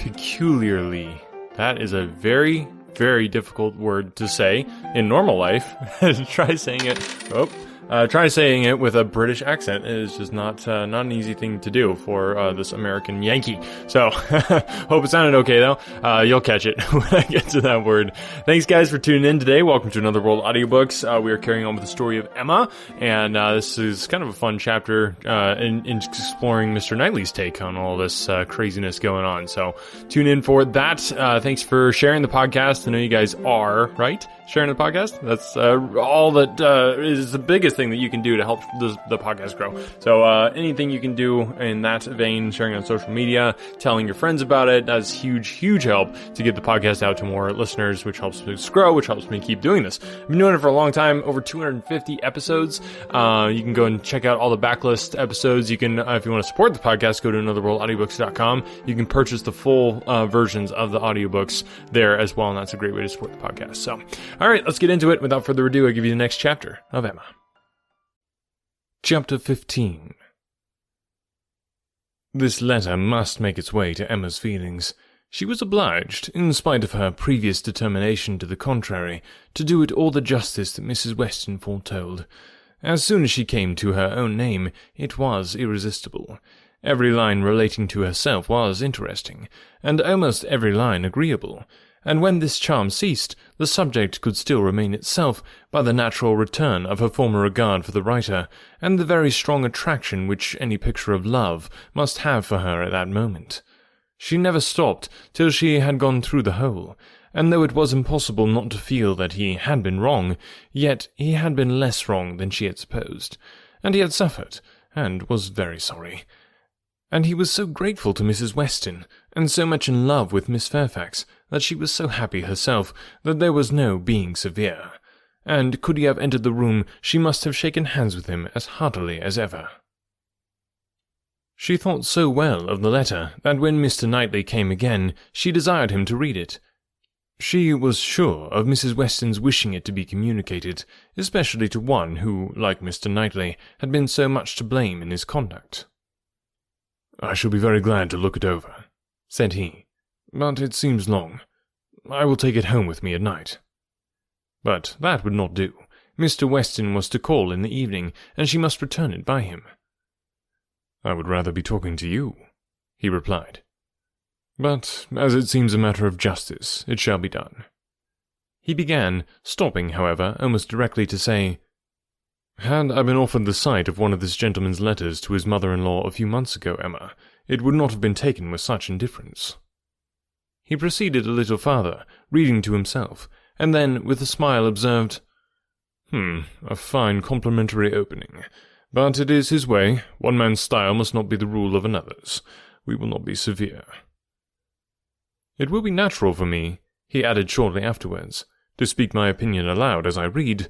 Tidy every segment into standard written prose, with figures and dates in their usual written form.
Peculiarly. That is a very, very difficult word to say in normal life. Try saying it with a British accent. It is just not an easy thing to do for this American Yankee. So, hope it sounded okay though. You'll catch it when I get to that word. Thanks guys for tuning in today. Welcome to Another World Audiobooks. We are carrying on with the story of Emma, and this is kind of a fun chapter in exploring Mr. Knightley's take on all this craziness going on. So, tune in for that. Thanks for sharing the podcast. I know you guys are, right? Sharing the podcast? That's all that is the biggest thing that you can do to help the podcast grow. So anything you can do in that vein, sharing on social media, telling your friends about it, that's huge help to get the podcast out to more listeners, which helps us grow, which helps me keep doing this. I've been doing it for a long time, over 250 episodes. You can go and check out all the backlist episodes. You can, if you want to support the podcast, go to anotherworldaudiobooks.com. You can purchase the full versions of the audiobooks there as well, and that's a great way to support the podcast. So, all right, let's get into it. Without further ado, I'll give you the next chapter of Emma. Chapter 15. This letter must make its way to Emma's feelings. She was obliged, in spite of her previous determination to the contrary, to do it all the justice that Mrs. Weston foretold. As soon as she came to her own name, it was irresistible. Every line relating to herself was interesting, and almost every line agreeable. And when this charm ceased, the subject could still remain itself by the natural return of her former regard for the writer, and the very strong attraction which any picture of love must have for her at that moment. She never stopped till she had gone through the whole, and though it was impossible not to feel that he had been wrong, yet he had been less wrong than she had supposed, and he had suffered, and was very sorry. And he was so grateful to Mrs. Weston, and so much in love with Miss Fairfax, that she was so happy herself that there was no being severe. And could he have entered the room, she must have shaken hands with him as heartily as ever. She thought so well of the letter that when Mr. Knightley came again, she desired him to read it. She was sure of Mrs. Weston's wishing it to be communicated, especially to one who, like Mr. Knightley, had been so much to blame in his conduct. "I shall be very glad to look it over," said he, "but it seems long. I will take it home with me at night." But that would not do. Mr. Weston was to call in the evening, and she must return it by him. "I would rather be talking to you," he replied. "But as it seems a matter of justice, it shall be done." He began, stopping, however, almost directly to say, "Had I been offered the sight of one of this gentleman's letters to his mother-in-law a few months ago, Emma, it would not have been taken with such indifference." He proceeded a little farther, reading to himself, and then, with a smile, observed, "A fine complimentary opening. But it is his way. One man's style must not be the rule of another's. We will not be severe." "It will be natural for me," he added shortly afterwards, "to speak my opinion aloud as I read.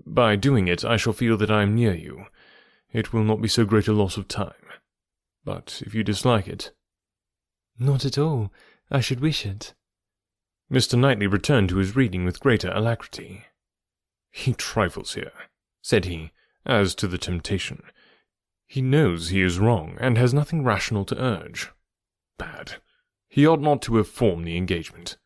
By doing it, I shall feel that I am near you. It will not be so great a loss of time. But if you dislike it—" "Not at all. I should wish it." Mr. Knightley returned to his reading with greater alacrity. "He trifles here," said he, "as to the temptation. He knows he is wrong, and has nothing rational to urge. Bad. He ought not to have formed the engagement.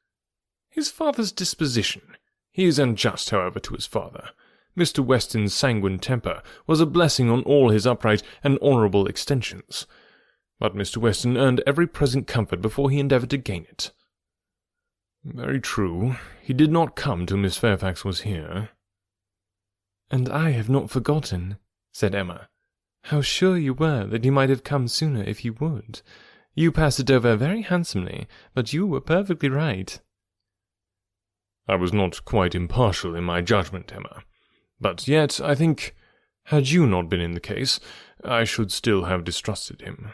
His father's disposition. He is unjust, however, to his father. Mr. Weston's sanguine temper was a blessing on all his upright and honourable extensions. But Mr. Weston earned every present comfort before he endeavoured to gain it. Very true, he did not come till Miss Fairfax was here." "And I have not forgotten," said Emma, "how sure you were that he might have come sooner if he would. You passed it over very handsomely, but you were perfectly right." "I was not quite impartial in my judgment, Emma. But yet, I think, had you not been in the case, I should still have distrusted him."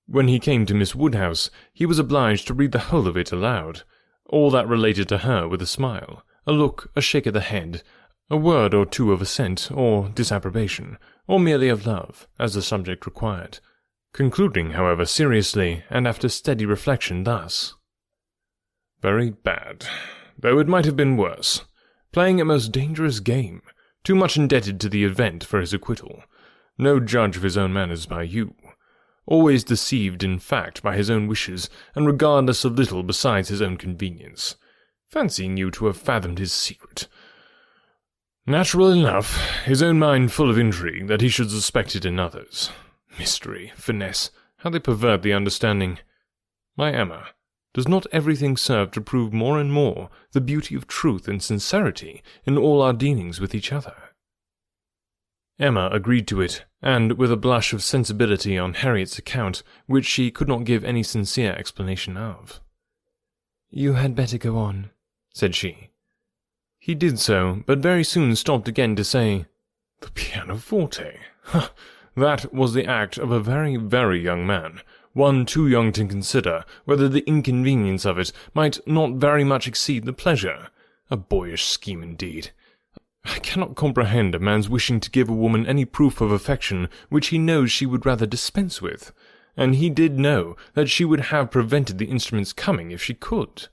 When he came to Miss Woodhouse, he was obliged to read the whole of it aloud, all that related to her with a smile, a look, a shake of the head, a word or two of assent or disapprobation, or merely of love, as the subject required, concluding, however, seriously, and after steady reflection, thus: "Very bad, though it might have been worse. Playing a most dangerous game, too much indebted to the event for his acquittal. No judge of his own manners by you. always deceived in fact by his own wishes, and regardless of little besides his own convenience. Fancying you to have fathomed his secret. Natural enough, his own mind full of intrigue that he should suspect it in others. Mystery, finesse, how they pervert the understanding. My Emma, does not everything serve to prove more and more the beauty of truth and sincerity in all our dealings with each other? Emma agreed to it, and with a blush of sensibility on Harriet's account, which she could not give any sincere explanation of. "You had better go on," said she. He did so, but very soon stopped again to say, "The pianoforte? Ha! That was the act of a very, very young man, one too young to consider whether the inconvenience of it might not very much exceed the pleasure. A boyish scheme indeed. I cannot comprehend a man's wishing to give a woman any proof of affection which he knows she would rather dispense with, and he did know that she would have prevented the instrument's coming if she could."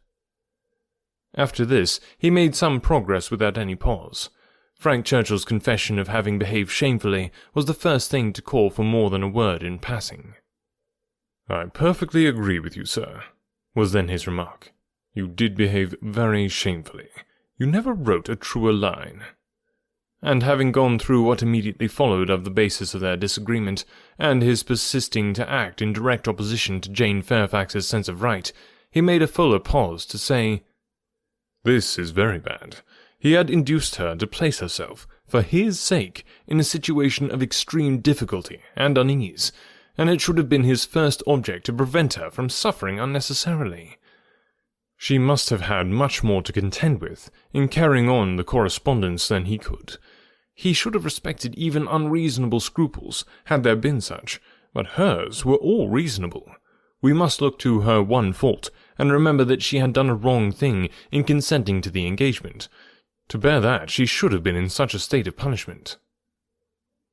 After this, he made some progress without any pause. Frank Churchill's confession of having behaved shamefully was the first thing to call for more than a word in passing. "I perfectly agree with you, sir," was then his remark. "You did behave very shamefully. You never wrote a truer line." And having gone through what immediately followed of the basis of their disagreement, and his persisting to act in direct opposition to Jane Fairfax's sense of right, he made a fuller pause to say, "This is very bad. He had induced her to place herself, for his sake, in a situation of extreme difficulty and unease, and it should have been his first object to prevent her from suffering unnecessarily. She must have had much more to contend with in carrying on the correspondence than he could. He should have respected even unreasonable scruples, had there been such, but hers were all reasonable. We must look to her one fault, and remember that she had done a wrong thing in consenting to the engagement. To bear that, she should have been in such a state of punishment."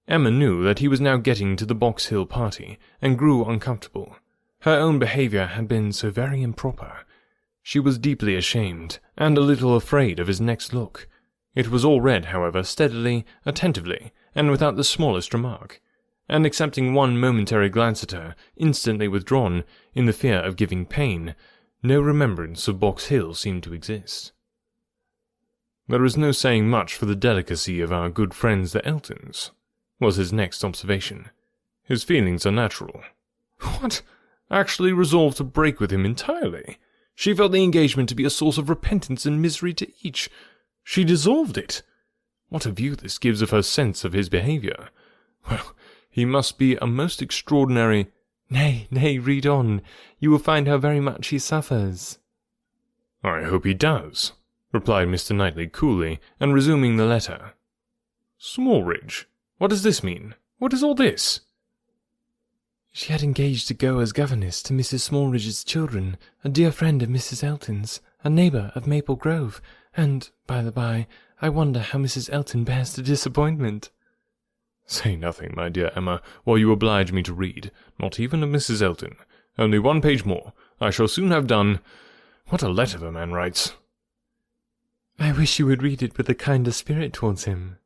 Emma knew that he was now getting to the Box Hill party, and grew uncomfortable. Her own behaviour had been so very improper. She was deeply ashamed, and a little afraid of his next look. It was all read, however, steadily, attentively, and without the smallest remark, and excepting one momentary glance at her, instantly withdrawn, in the fear of giving pain, no remembrance of Box Hill seemed to exist. "There is no saying much for the delicacy of our good friends the Eltons," was his next observation. "His feelings are natural." What? Actually resolved to break with him entirely? She felt the engagement to be a source of repentance and misery to each. She dissolved it. What a view this gives of her sense of his behaviour. Well, he must be a most extraordinary— Nay, read on. You will find how very much he suffers." "I hope he does," replied Mr. Knightley coolly, and resuming the letter. "Smallridge, what does this mean? What is all this?" "She had engaged to go as governess to Mrs. Smallridge's children, a dear friend of Mrs. Elton's, a neighbour of Maple Grove, and, by the by, I wonder how Mrs. Elton bears the disappointment." "Say nothing, my dear Emma, while you oblige me to read, not even of Mrs. Elton. Only one page more. I shall soon have done. What a letter the man writes!" "I wish you would read it with a kinder spirit towards him."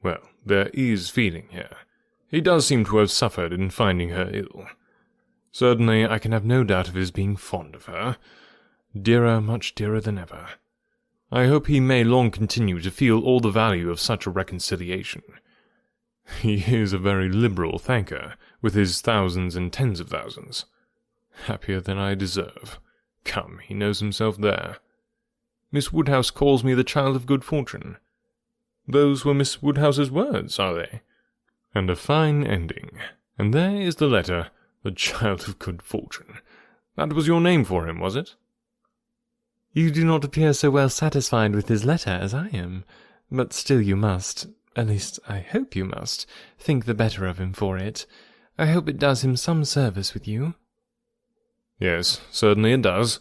"Well, there is feeling here. He does seem to have suffered in finding her ill. Certainly I can have no doubt of his being fond of her. Dearer, much dearer than ever. I hope he may long continue to feel all the value of such a reconciliation. He is a very liberal thanker, with his thousands and tens of thousands. Happier than I deserve. Come, he knows himself there. Miss Woodhouse calls me the child of good fortune. Those were Miss Woodhouse's words, are they? And a fine ending. And there is the letter, the child of good fortune. That was your name for him, was it?" "You do not appear so well satisfied with his letter as I am, but still you must, at least I hope you must, think the better of him for it. I hope it does him some service with you." "Yes, certainly it does.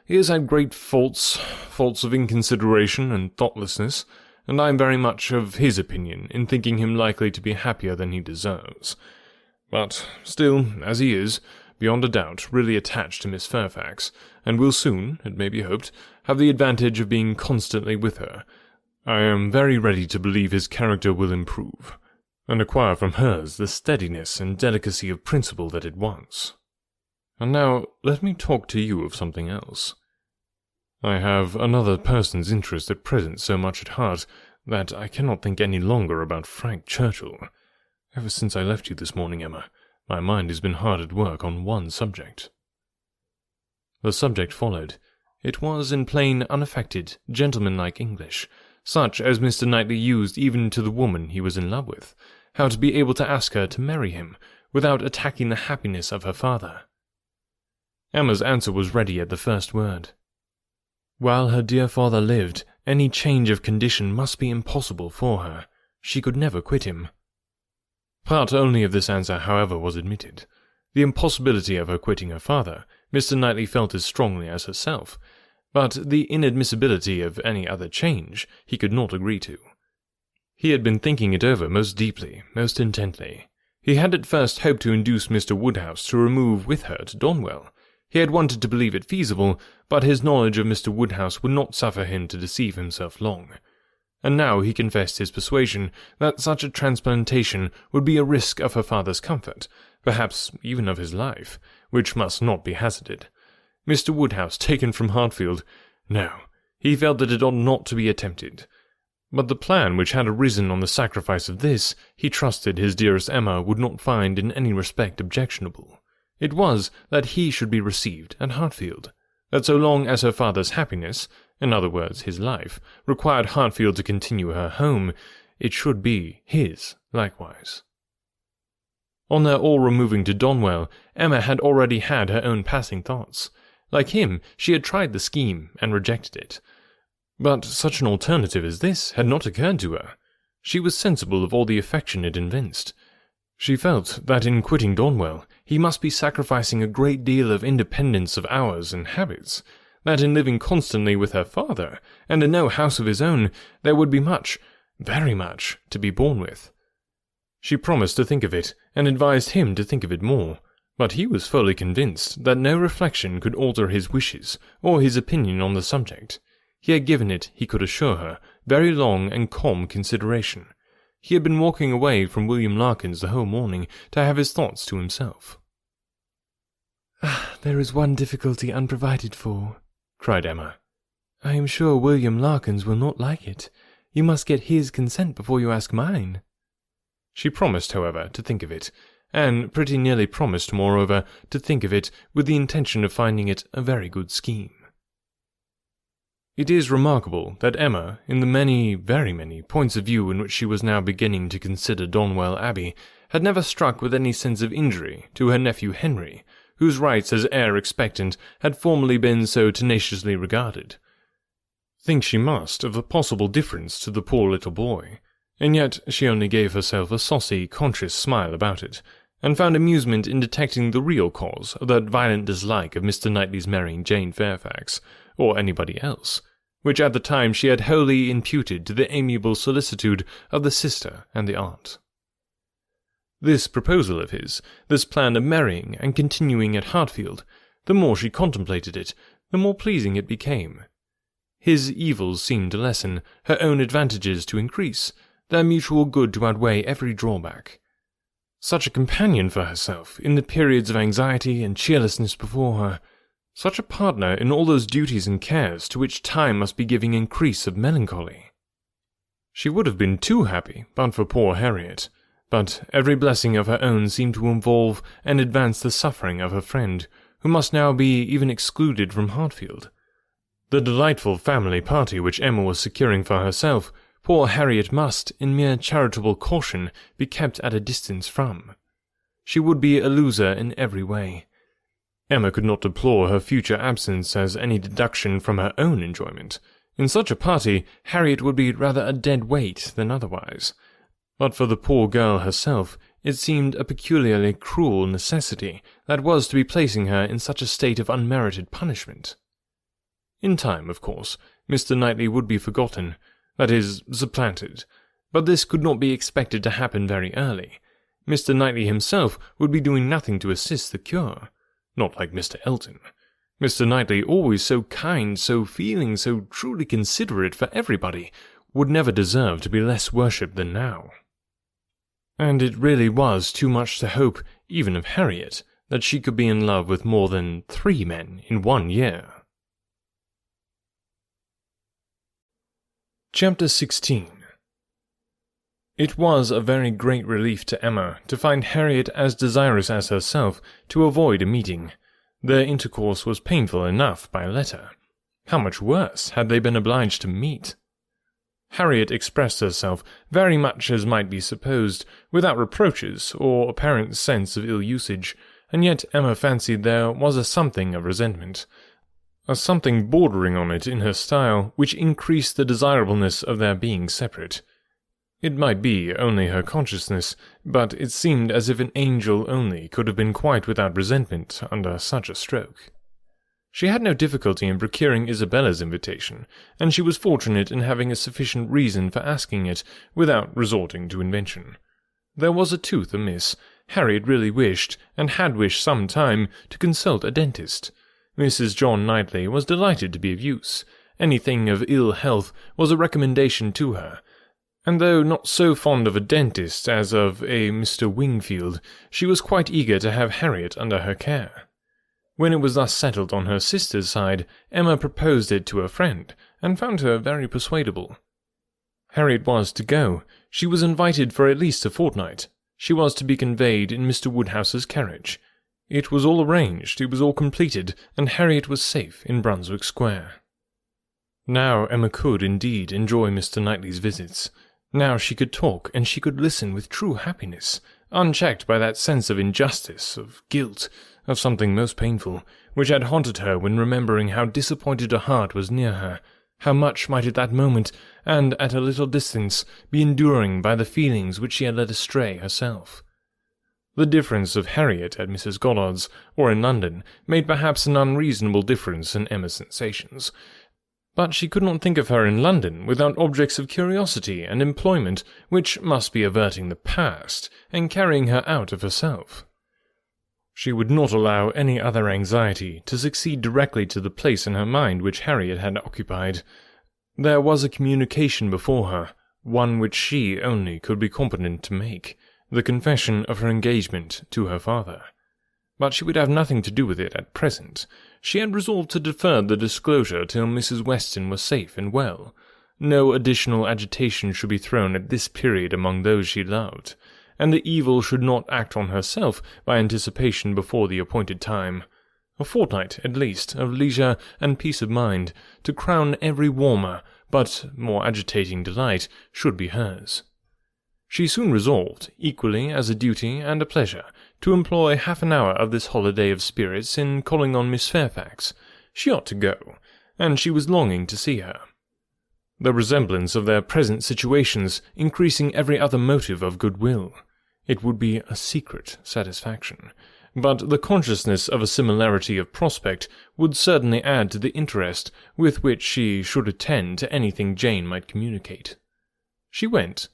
He has had great faults of inconsideration and thoughtlessness, and I am very much of his opinion in thinking him likely to be happier than he deserves. But still, as he is, beyond a doubt, really attached to Miss Fairfax, and will soon, it may be hoped, have the advantage of being constantly with her, I am very ready to believe his character will improve. and acquire from hers the steadiness and delicacy of principle that it wants. And now let me talk to you of something else. I have another person's interest at present so much at heart that I cannot think any longer about Frank Churchill. Ever since I left you this morning, Emma, my mind has been hard at work on one subject." The subject followed. It was in plain, unaffected, gentlemanlike English, such as Mr. Knightley used even to the woman he was in love with, how to be able to ask her to marry him, without attacking the happiness of her father. Emma's answer was ready at the first word. While her dear father lived, any change of condition must be impossible for her. She could never quit him. Part only of this answer, however, was admitted. The impossibility of her quitting her father, Mr. Knightley felt as strongly as herself, but the inadmissibility of any other change he could not agree to. He had been thinking it over most deeply, most intently. He had at first hoped to induce Mr. Woodhouse to remove with her to Donwell. He had wanted to believe it feasible, but his knowledge of Mr. Woodhouse would not suffer him to deceive himself long. And now he confessed his persuasion that such a transplantation would be a risk of her father's comfort, perhaps even of his life, which must not be hazarded. Mr. Woodhouse taken from Hartfield? No, he felt that it ought not to be attempted. But the plan which had arisen on the sacrifice of this, he trusted his dearest Emma would not find in any respect objectionable. It was that he should be received at Hartfield, that so long as her father's happiness, in other words his life, required Hartfield to continue her home, it should be his likewise. On their all removing to Donwell, Emma had already had her own passing thoughts. Like him, she had tried the scheme and rejected it. But such an alternative as this had not occurred to her. She was sensible of all the affection it evinced. She felt that in quitting Donwell, he must be sacrificing a great deal of independence of hours and habits, that in living constantly with her father, and in no house of his own, there would be much, very much, to be borne with. She promised to think of it, and advised him to think of it more, but he was fully convinced that no reflection could alter his wishes, or his opinion on the subject. He had given it, he could assure her, very long and calm consideration. He had been walking away from William Larkins the whole morning to have his thoughts to himself. "Ah, there is one difficulty unprovided for," cried Emma. "I am sure William Larkins will not like it. You must get his consent before you ask mine." She promised, however, to think of it, and pretty nearly promised, moreover, to think of it with the intention of finding it a very good scheme. It is remarkable that Emma, in the many, very many, points of view in which she was now beginning to consider Donwell Abbey, had never struck with any sense of injury to her nephew Henry, whose rights as heir expectant had formerly been so tenaciously regarded. Think she must of the possible difference to the poor little boy, and yet she only gave herself a saucy, conscious smile about it, and found amusement in detecting the real cause of that violent dislike of Mr. Knightley's marrying Jane Fairfax, or anybody else, which at the time she had wholly imputed to the amiable solicitude of the sister and the aunt. This proposal of his, this plan of marrying and continuing at Hartfield, the more she contemplated it, the more pleasing it became. His evils seemed to lessen, her own advantages to increase, their mutual good to outweigh every drawback. Such a companion for herself in the periods of anxiety and cheerlessness before her, such a partner in all those duties and cares to which time must be giving increase of melancholy. She would have been too happy but for poor Harriet, but every blessing of her own seemed to involve and advance the suffering of her friend, who must now be even excluded from Hartfield. The delightful family party which Emma was securing for herself, poor Harriet must, in mere charitable caution, be kept at a distance from. She would be a loser in every way. Emma could not deplore her future absence as any deduction from her own enjoyment. In such a party, Harriet would be rather a dead weight than otherwise. But for the poor girl herself, it seemed a peculiarly cruel necessity that was to be placing her in such a state of unmerited punishment. In time, of course, Mr. Knightley would be forgotten, that is, supplanted, but this could not be expected to happen very early. Mr. Knightley himself would be doing nothing to assist the cure. Not like Mr. Elton. Mr. Knightley, always so kind, so feeling, so truly considerate for everybody, would never deserve to be less worshipped than now. And it really was too much to hope, even of Harriet, that she could be in love with more than 3 men in 1 year. Chapter 16. It was a very great relief to Emma to find Harriet as desirous as herself to avoid a meeting. Their intercourse was painful enough by letter. How much worse had they been obliged to meet? Harriet expressed herself very much as might be supposed, without reproaches or apparent sense of ill usage, and yet Emma fancied there was a something of resentment, a something bordering on it in her style, which increased the desirableness of their being separate. It might be only her consciousness, but it seemed as if an angel only could have been quite without resentment under such a stroke. She had no difficulty in procuring Isabella's invitation, and she was fortunate in having a sufficient reason for asking it without resorting to invention. There was a tooth amiss. Harriet really wished, and had wished some time, to consult a dentist. Mrs. John Knightley was delighted to be of use. Anything of ill health was a recommendation to her, and though not so fond of a dentist as of a Mr. Wingfield, she was quite eager to have Harriet under her care. When it was thus settled on her sister's side, Emma proposed it to her friend, and found her very persuadable. Harriet was to go. She was invited for at least a fortnight. She was to be conveyed in Mr. Woodhouse's carriage. It was all arranged, it was all completed, and Harriet was safe in Brunswick Square. Now Emma could, indeed, enjoy Mr. Knightley's visits. Now she could talk, and she could listen with true happiness, unchecked by that sense of injustice, of guilt, of something most painful, which had haunted her when remembering how disappointed her heart was near her, how much might at that moment, and at a little distance, be enduring by the feelings which she had led astray herself. The difference of Harriet at Mrs. Gollard's, or in London, made perhaps an unreasonable difference in Emma's sensations, but she could not think of her in London without objects of curiosity and employment which must be averting the past, and carrying her out of herself. She would not allow any other anxiety to succeed directly to the place in her mind which Harriet had occupied. There was a communication before her, one which she only could be competent to make, the confession of her engagement to her father. But she would have nothing to do with it at present. She had resolved to defer the disclosure till Mrs. Weston was safe and well. No additional agitation should be thrown at this period among those she loved, and the evil should not act on herself by anticipation before the appointed time. A fortnight, at least, of leisure and peace of mind, to crown every warmer, but more agitating delight, should be hers. She soon resolved, equally as a duty and a pleasure, to employ half an hour of this holiday of spirits in calling on Miss Fairfax. She ought to go, and she was longing to see her. The resemblance of their present situations increasing every other motive of goodwill. It would be a secret satisfaction, but the consciousness of a similarity of prospect would certainly add to the interest with which she should attend to anything Jane might communicate. She went.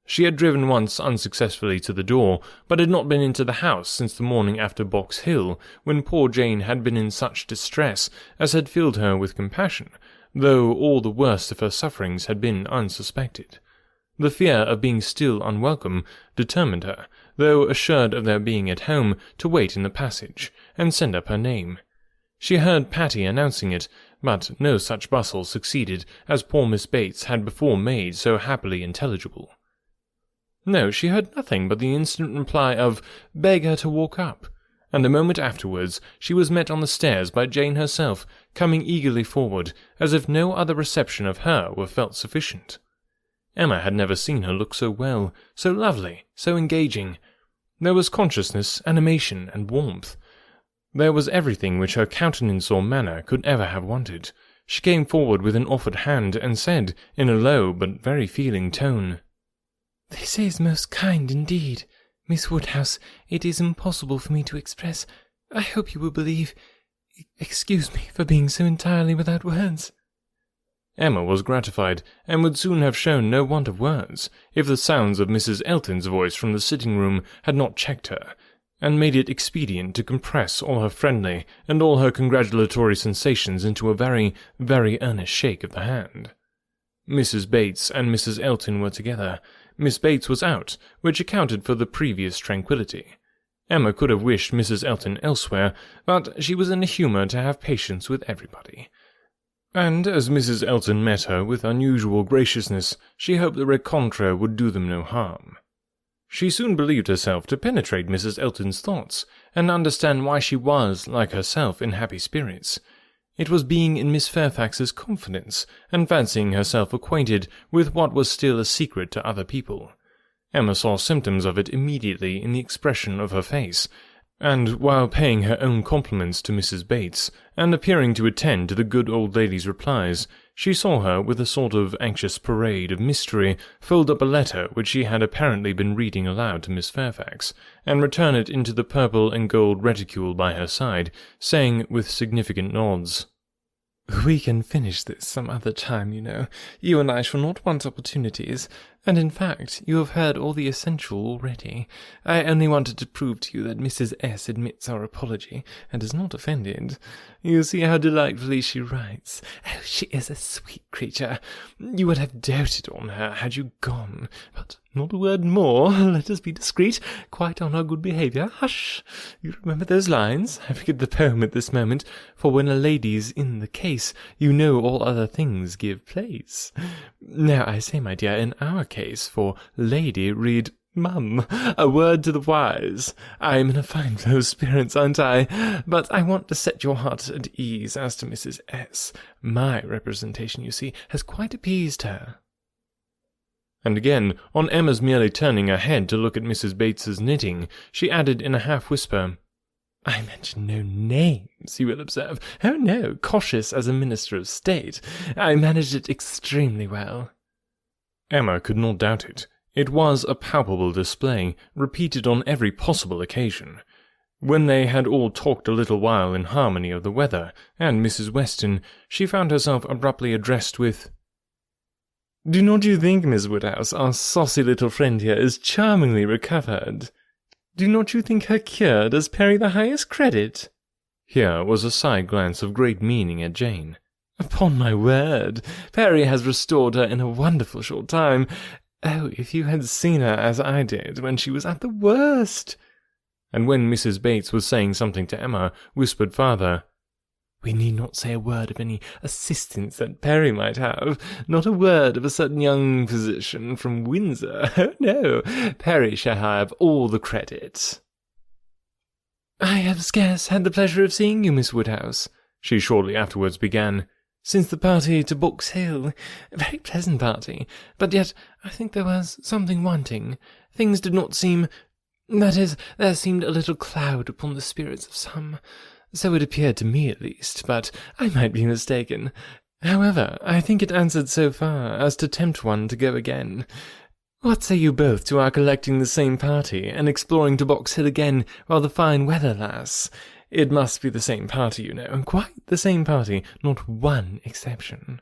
She had driven once unsuccessfully to the door, but had not been into the house since the morning after Box Hill, when poor Jane had been in such distress as had filled her with compassion, though all the worst of her sufferings had been unsuspected. The fear of being still unwelcome determined her, though assured of their being at home, to wait in the passage, and send up her name. She heard Patty announcing it, but no such bustle succeeded as poor Miss Bates had before made so happily intelligible. No, she heard nothing but the instant reply of "Beg her to walk up," and a moment afterwards she was met on the stairs by Jane herself, coming eagerly forward, as if no other reception of her were felt sufficient. Emma had never seen her look so well, so lovely, so engaging. There was consciousness, animation, and warmth. There was everything which her countenance or manner could ever have wanted. She came forward with an offered hand, and said, in a low but very feeling tone, "This is most kind indeed. Miss Woodhouse, it is impossible for me to express. I hope you will believe. Excuse me for being so entirely without words." Emma was gratified, and would soon have shown no want of words, if the sounds of Mrs. Elton's voice from the sitting-room had not checked her, and made it expedient to compress all her friendly and all her congratulatory sensations into a very, very earnest shake of the hand. Mrs. Bates and Mrs. Elton were together. Miss Bates was out, which accounted for the previous tranquillity. Emma could have wished Mrs. Elton elsewhere, but she was in a humour to have patience with everybody. And as Mrs. Elton met her with unusual graciousness, she hoped the rencontre would do them no harm. She soon believed herself to penetrate Mrs. Elton's thoughts, and understand why she was, like herself, in happy spirits. It was being in Miss Fairfax's confidence, and fancying herself acquainted with what was still a secret to other people. Emma saw symptoms of it immediately in the expression of her face, and while paying her own compliments to Mrs. Bates, and appearing to attend to the good old lady's replies, she saw her, with a sort of anxious parade of mystery, fold up a letter which she had apparently been reading aloud to Miss Fairfax, and return it into the purple and gold reticule by her side, saying with significant nods, "We can finish this some other time, you know. You and I shall not want opportunities, and in fact, you have heard all the essential already. I only wanted to prove to you that Mrs. S. admits our apology, and is not offended. You see how delightfully she writes. Oh, she is a sweet creature. You would have doted on her had you gone. But not a word more. Let us be discreet, quite on our good behaviour. Hush! You remember those lines? I forget the poem at this moment, for when a lady's in the case, you know all other things give place. Now, I say, my dear, in our case, for lady, read Mum, a word to the wise. I am in a fine flow of spirits, aren't I? But I want to set your heart at ease as to Mrs. S. My representation, you see, has quite appeased her." And again, on Emma's merely turning her head to look at Mrs. Bates's knitting, she added in a half-whisper, "I mention no names, you will observe. Oh no, cautious as a minister of state. I managed it extremely well." Emma could not doubt it. It was a palpable display, repeated on every possible occasion. When they had all talked a little while in harmony of the weather, and Mrs. Weston, she found herself abruptly addressed with, "Do not you think, Miss Woodhouse, our saucy little friend here is charmingly recovered? Do not you think her cure does Perry the highest credit?" Here was a side glance of great meaning at Jane. "Upon my word, Perry has restored her in a wonderful short time. Oh, if you had seen her as I did when she was at the worst!" And when Mrs. Bates was saying something to Emma, whispered farther, "We need not say a word of any assistance that Perry might have, not a word of a certain young physician from Windsor. Oh, no, Perry shall have all the credit." "I have scarce had the pleasure of seeing you, Miss Woodhouse," she shortly afterwards began, "since the party to Box Hill. A very pleasant party, but yet I think there was something wanting. Things did not seem... that is, there seemed a little cloud upon the spirits of some. So it appeared to me, at least, but I might be mistaken. However, I think it answered so far as to tempt one to go again. What say you both to our collecting the same party, and exploring to Box Hill again while the fine weather lasts? It must be the same party, you know, quite the same party, not one exception."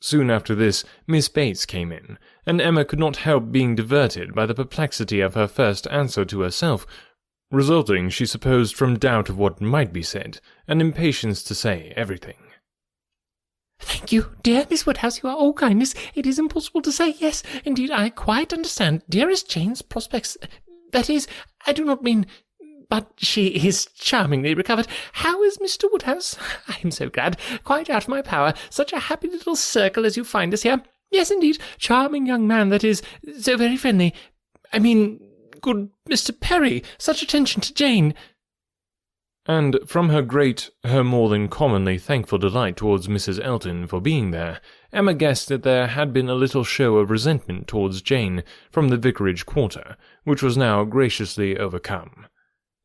Soon after this, Miss Bates came in, and Emma could not help being diverted by the perplexity of her first answer to herself, resulting, she supposed, from doubt of what might be said, and impatience to say everything. "Thank you, dear Miss Woodhouse, you are all kindness. It is impossible to say. Yes, indeed, I quite understand dearest Jane's prospects. That is, I do not mean... but she is charmingly recovered. How is Mr. Woodhouse? I am so glad. Quite out of my power. Such a happy little circle as you find us here. Yes, indeed, charming young man, that is, so very friendly. I mean, good Mr. Perry, such attention to Jane." And from her more than commonly thankful delight towards Mrs. Elton for being there, Emma guessed that there had been a little show of resentment towards Jane from the vicarage quarter, which was now graciously overcome.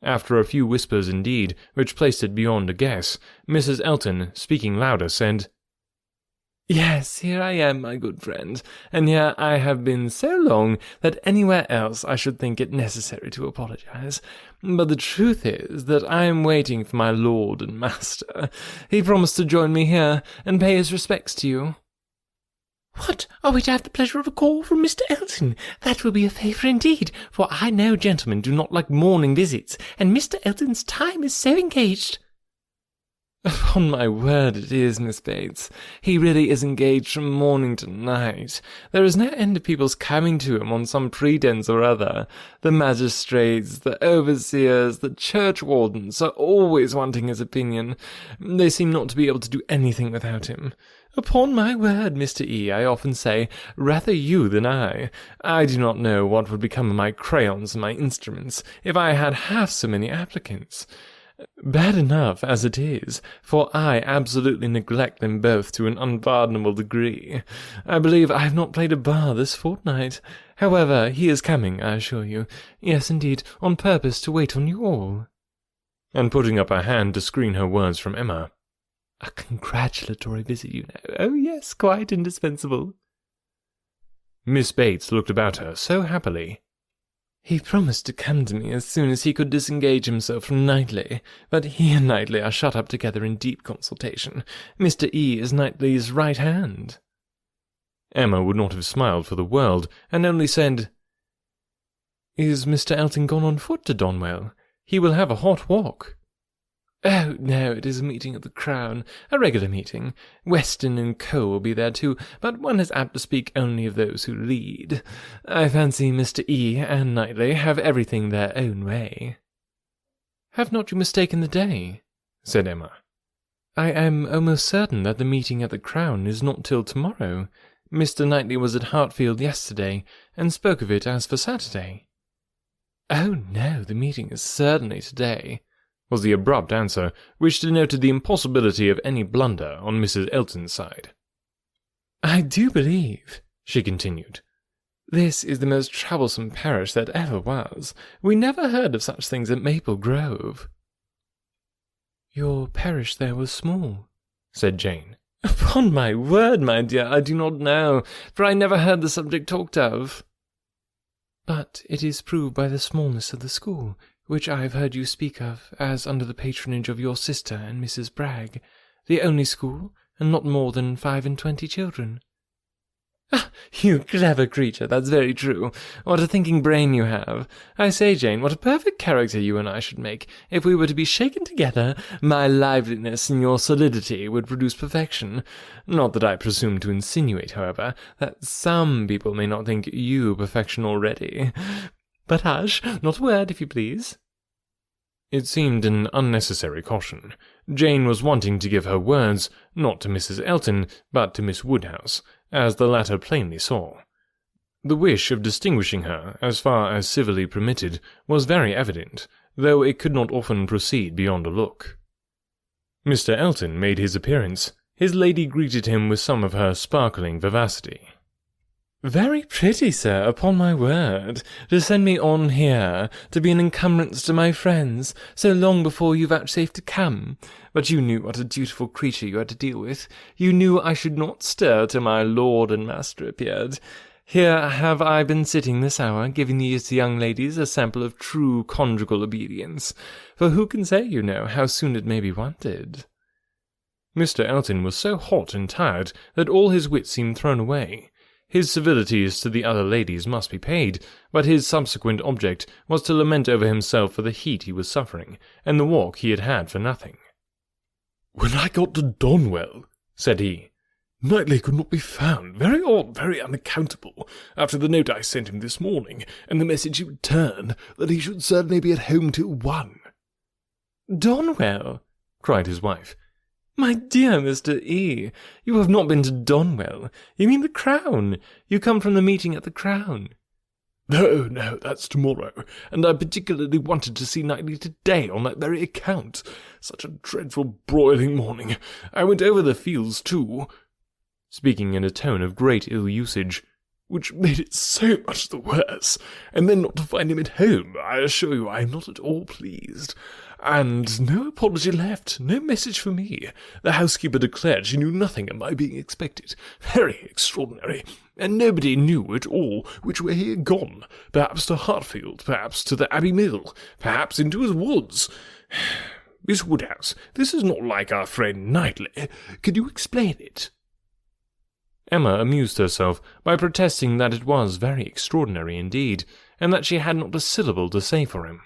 After a few whispers indeed, which placed it beyond a guess, Mrs. Elton, speaking louder, said, "Yes, here I am, my good friend, and here I have been so long that anywhere else I should think it necessary to apologize. But the truth is that I am waiting for my lord and master. He promised to join me here and pay his respects to you." "What, are we to have the pleasure of a call from Mr. Elton? That will be a favour indeed, for I know gentlemen do not like morning visits, and Mr. Elton's time is so engaged." Upon my word it is, Miss Bates. He really is engaged from morning to night. There is no end of people's coming to him on some pretence or other. The magistrates, the overseers, the churchwardens are always wanting his opinion. They seem not to be able to do anything without him. Upon my word, Mr. E., I often say, rather you than I. I do not know what would become of my crayons and my instruments if I had half so many applicants. Bad enough as it is, for I absolutely neglect them both to an unpardonable degree. I believe I have not played a bar this fortnight. However, he is coming, I assure you. Yes, indeed, on purpose to wait on you all. And putting up her hand to screen her words from Emma. A congratulatory visit, you know. Oh, yes, quite indispensable. Miss Bates looked about her so happily. He promised to come to me as soon as he could disengage himself from Knightley, but he and Knightley are shut up together in deep consultation. Mr. E. is Knightley's right hand. Emma would not have smiled for the world, and only said, Is Mr. Elton gone on foot to Donwell? He will have a hot walk. Oh, no, it is a meeting of the Crown, a regular meeting. Weston and Co. will be there too, but one is apt to speak only of those who lead. I fancy Mr. E. and Knightley have everything their own way. Have not you mistaken the day? Said Emma. I am almost certain that the meeting at the Crown is not till tomorrow. Mr. Knightley was at Hartfield yesterday, and spoke of it as for Saturday. Oh, no, the meeting is certainly today, was the abrupt answer, which denoted the impossibility of any blunder on Mrs. Elton's side. I do believe, she continued, this is the most troublesome parish that ever was. We never heard of such things at Maple Grove. Your parish there was small, said Jane. Upon my word, my dear, I do not know, for I never heard the subject talked of. But it is proved by the smallness of the school, which I have heard you speak of as under the patronage of your sister and Mrs. Bragg, the only school, and not more than 25 children. Ah, you clever creature, that's very true. What a thinking brain you have. I say, Jane, what a perfect character you and I should make. If we were to be shaken together, my liveliness and your solidity would produce perfection. Not that I presume to insinuate, however, that some people may not think you perfection already. But hush, not a word, if you please. It seemed an unnecessary caution. Jane was wanting to give her words, not to Mrs. Elton, but to Miss Woodhouse, as the latter plainly saw. The wish of distinguishing her, as far as civilly permitted, was very evident, though it could not often proceed beyond a look. Mr. Elton made his appearance. His lady greeted him with some of her sparkling vivacity. Very pretty, sir, upon my word, to send me on here, to be an encumbrance to my friends, so long before you vouchsafed to come. But you knew what a dutiful creature you had to deal with. You knew I should not stir till my lord and master appeared. Here have I been sitting this hour, giving these young ladies a sample of true conjugal obedience, for who can say, you know, how soon it may be wanted? Mr. Elton was so hot and tired that all his wit seemed thrown away. His civilities to the other ladies must be paid, but his subsequent object was to lament over himself for the heat he was suffering, and the walk he had had for nothing. "When I got to Donwell," said he, "Knightley could not be found. Very odd, very unaccountable, after the note I sent him this morning, and the message he returned, that he should certainly be at home till 1. "Donwell!" cried his wife. "My dear Mr. E., you have not been to Donwell. You mean the Crown. You come from the meeting at the Crown." "No, that's tomorrow, and I particularly wanted to see Knightley today on that very account. Such a dreadful broiling morning. I went over the fields too," speaking in a tone of great ill-usage, "which made it so much the worse, and then not to find him at home. I assure you I am not at all pleased. And no apology left, no message for me. The housekeeper declared she knew nothing of my being expected. Very extraordinary. And nobody knew at all which way he had gone. Perhaps to Hartfield, perhaps to the Abbey Mill, perhaps into his woods. Miss Woodhouse, this is not like our friend Knightley. Can you explain it?" Emma amused herself by protesting that it was very extraordinary indeed, and that she had not a syllable to say for him.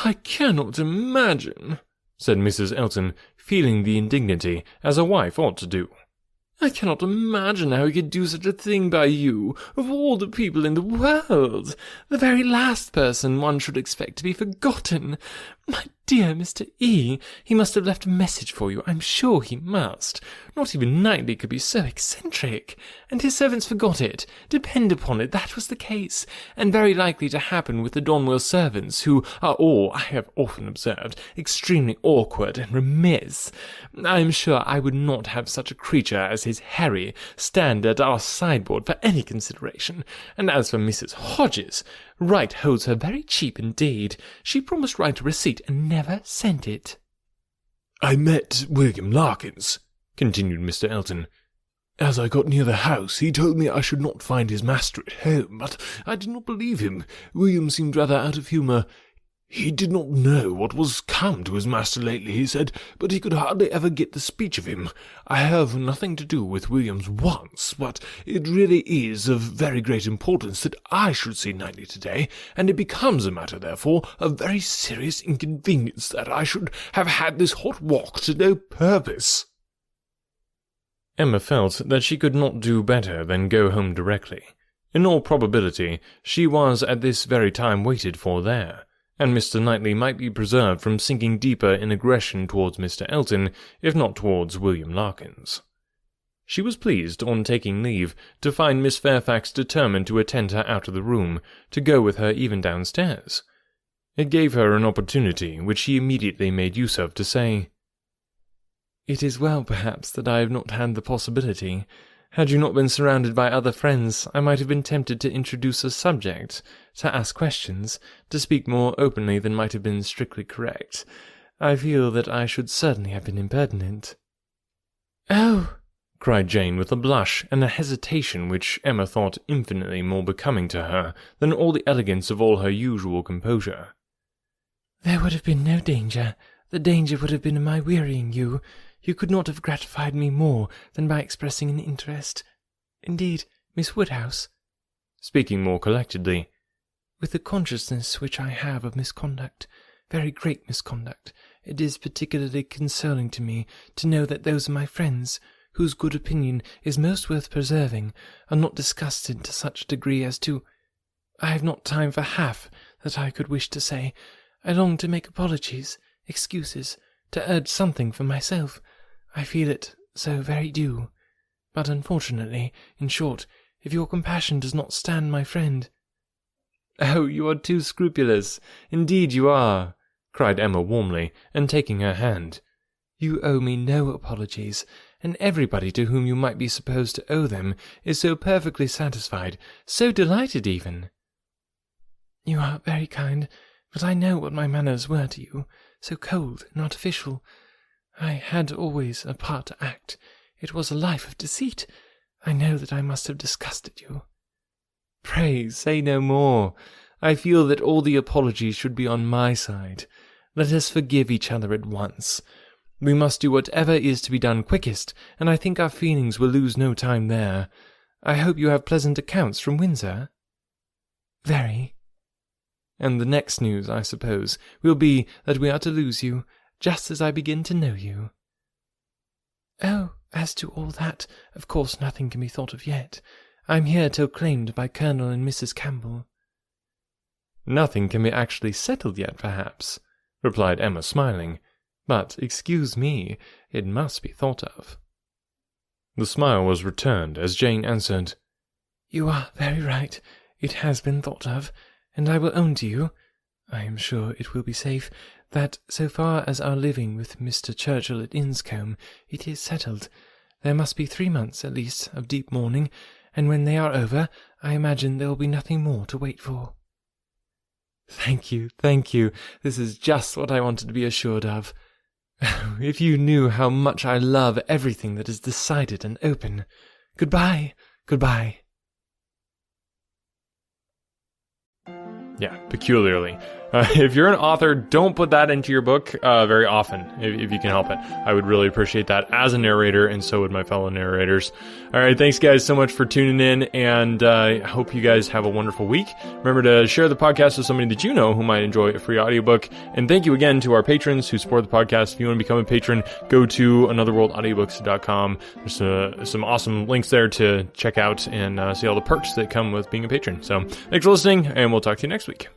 "I cannot imagine," said Mrs. Elton, feeling the indignity, as a wife ought to do. I cannot imagine how he could do such a thing by you, of all the people in the world. The very last person one should expect to be forgotten. My dear Mr. E., he must have left a message for you, I'm sure he must. Not even Knightley could be so eccentric. And his servants forgot it. Depend upon it, that was the case, and very likely to happen with the Donwell servants, who are all, I have often observed, extremely awkward and remiss. I am sure I would not have such a creature as his Harry stand at our sideboard for any consideration. And as for Mrs. Hodges, Wright holds her very cheap indeed. She promised Wright a receipt and never sent it. I met William Larkins, continued Mr. Elton. As I got near the house, he told me I should not find his master at home, but I did not believe him. William seemed rather out of humour. He did not know what was come to his master lately, he said, but he could hardly ever get the speech of him. I have nothing to do with William's wants, but it really is of very great importance that I should see Knightley to-day, and it becomes a matter, therefore, of very serious inconvenience that I should have had this hot walk to no purpose. Emma felt that she could not do better than go home directly. In all probability, she was at this very time waited for there, and Mr. Knightley might be preserved from sinking deeper in aggression towards Mr. Elton, if not towards William Larkins. She was pleased, on taking leave, to find Miss Fairfax determined to attend her out of the room, to go with her even downstairs. It gave her an opportunity which she immediately made use of to say, "It is well, perhaps, that I have not had the possibility. Had you not been surrounded by other friends, I might have been tempted to introduce a subject, to ask questions, to speak more openly than might have been strictly correct. I feel that I should certainly have been impertinent." "Oh!" cried Jane with a blush and a hesitation which Emma thought infinitely more becoming to her than all the elegance of all her usual composure. "There would have been no danger. The danger would have been in my wearying you. You could not have gratified me more than by expressing an interest. Indeed, Miss Woodhouse," speaking more collectedly, "with the consciousness which I have of misconduct, very great misconduct, it is particularly consoling to me to know that those of my friends, whose good opinion is most worth preserving, are not disgusted to such a degree as to— I have not time for half that I could wish to say. I long to make apologies, excuses, to urge something for myself. I feel it so very due. But unfortunately, in short, if your compassion does not stand my friend—" "Oh, you are too scrupulous. Indeed you are," cried Emma warmly, and taking her hand. "You owe me no apologies, and everybody to whom you might be supposed to owe them is so perfectly satisfied, so delighted even." "You are very kind, but I know what my manners were to you, so cold and artificial. I had always a part to act. It was a life of deceit. I know that I must have disgusted you." "Pray say no more. I feel that all the apologies should be on my side. Let us forgive each other at once. We must do whatever is to be done quickest, and I think our feelings will lose no time there. I hope you have pleasant accounts from Windsor?" "Very." "And the next news, I suppose, will be that we are to lose you, just as I begin to know you." "Oh, as to all that, of course nothing can be thought of yet. I am here till claimed by Colonel and Mrs. Campbell." "Nothing can be actually settled yet, perhaps," replied Emma, smiling. "But, excuse me, it must be thought of." The smile was returned as Jane answered, "You are very right. It has been thought of, and I will own to you, I am sure it will be safe, that so far as our living with Mr. Churchill at Inscombe, it is settled. There must be 3 months, at least, of deep mourning, and when they are over, I imagine there will be nothing more to wait for." Thank you. This is just what I wanted to be assured of. Oh, if you knew how much I love everything that is decided and open. Goodbye. Yeah, peculiarly. If you're an author, don't put that into your book very often, if you can help it. I would really appreciate that as a narrator, and so would my fellow narrators. All right, thanks guys so much for tuning in, and I hope you guys have a wonderful week. Remember to share the podcast with somebody that you know who might enjoy a free audiobook. And thank you again to our patrons who support the podcast. If you want to become a patron, go to anotherworldaudiobooks.com. There's some awesome links there to check out and see all the perks that come with being a patron. So thanks for listening, and we'll talk to you next week.